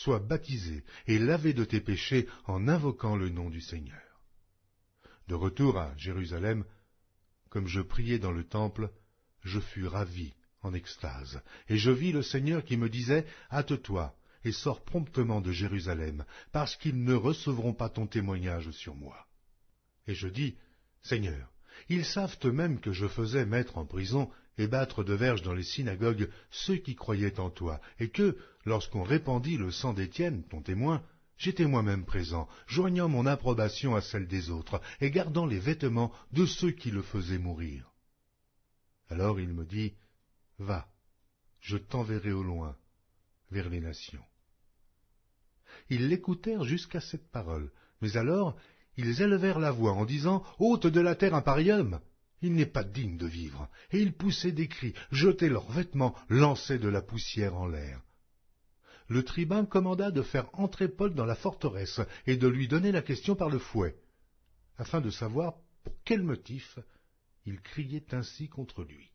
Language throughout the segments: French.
sois baptisé et lavé de tes péchés en invoquant le nom du Seigneur. » De retour à Jérusalem, comme je priais dans le temple, je fus ravi, en extase, et je vis le Seigneur qui me disait, « Hâte-toi, et sors promptement de Jérusalem, parce qu'ils ne recevront pas ton témoignage sur moi. » Et je dis, « Seigneur, ils savent eux-mêmes que je faisais mettre en prison et battre de verges dans les synagogues ceux qui croyaient en toi, et que, lorsqu'on répandit le sang d'Étienne, ton témoin, j'étais moi-même présent, joignant mon approbation à celle des autres, et gardant les vêtements de ceux qui le faisaient mourir. » Alors il me dit, « Va, je t'enverrai au loin, vers les nations. » Ils l'écoutèrent jusqu'à cette parole, mais alors ils élevèrent la voix en disant, « Ôte de la terre un pareil homme! Il n'est pas digne de vivre. » Et ils poussaient des cris, jetaient leurs vêtements, lançaient de la poussière en l'air. Le tribun commanda de faire entrer Paul dans la forteresse et de lui donner la question par le fouet, afin de savoir pour quel motif il criait ainsi contre lui.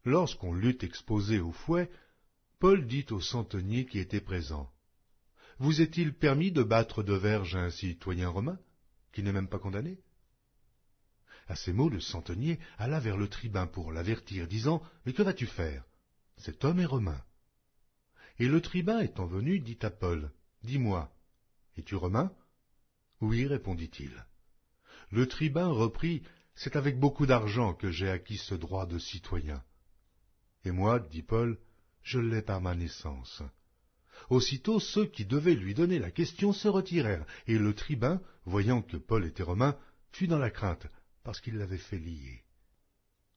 Lorsqu'on l'eut exposé au fouet, Paul dit au centenier qui était présent, « Vous est-il permis de battre de verges un citoyen romain, qui n'est même pas condamné ?» À ces mots, le centenier alla vers le tribun pour l'avertir, disant, « Mais que vas-tu faire? Cet homme est romain. » Et le tribun étant venu, dit à Paul, « Dis-moi, es-tu romain? » « Oui, répondit-il. Le tribun reprit, « C'est avec beaucoup d'argent que j'ai acquis ce droit de citoyen. » Et moi, dit Paul, je l'ai par ma naissance. Aussitôt ceux qui devaient lui donner la question se retirèrent, et le tribun, voyant que Paul était romain, fut dans la crainte, parce qu'il l'avait fait lier.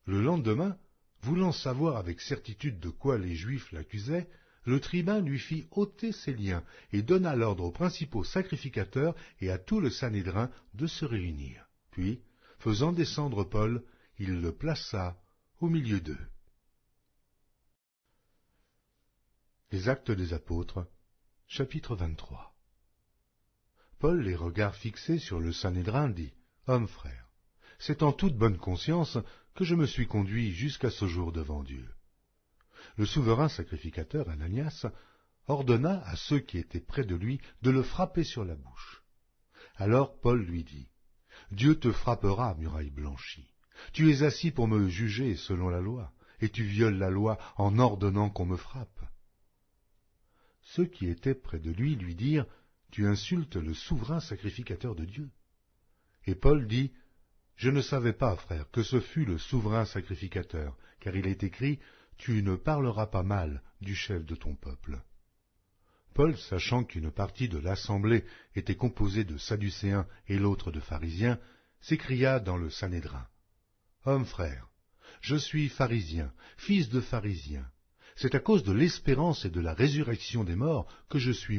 Le lendemain, voulant savoir avec certitude de quoi les Juifs l'accusaient, le tribun lui fit ôter ses liens, et donna l'ordre aux principaux sacrificateurs et à tout le Sanhédrin de se réunir. Puis, faisant descendre Paul, il le plaça au milieu d'eux. Les Actes des Apôtres, chapitre 23. Paul, les regards fixés sur le Sanhédrin, dit, « Hommes frères, c'est en toute bonne conscience que je me suis conduit jusqu'à ce jour devant Dieu. » Le souverain sacrificateur Ananias ordonna à ceux qui étaient près de lui de le frapper sur la bouche. Alors Paul lui dit, « Dieu te frappera, muraille blanchie. Tu es assis pour me juger selon la loi, et tu violes la loi en ordonnant qu'on me frappe. » Ceux qui étaient près de lui dirent, « Tu insultes le souverain sacrificateur de Dieu. » Et Paul dit, « Je ne savais pas, frère, que ce fût le souverain sacrificateur, car il est écrit, « Tu ne parleras pas mal du chef de ton peuple. » Paul, sachant qu'une partie de l'assemblée était composée de Sadducéens et l'autre de pharisiens, s'écria dans le Sanhédrin, « Hommes frères, je suis pharisien, fils de pharisien. C'est à cause de l'espérance et de la résurrection des morts que je suis mis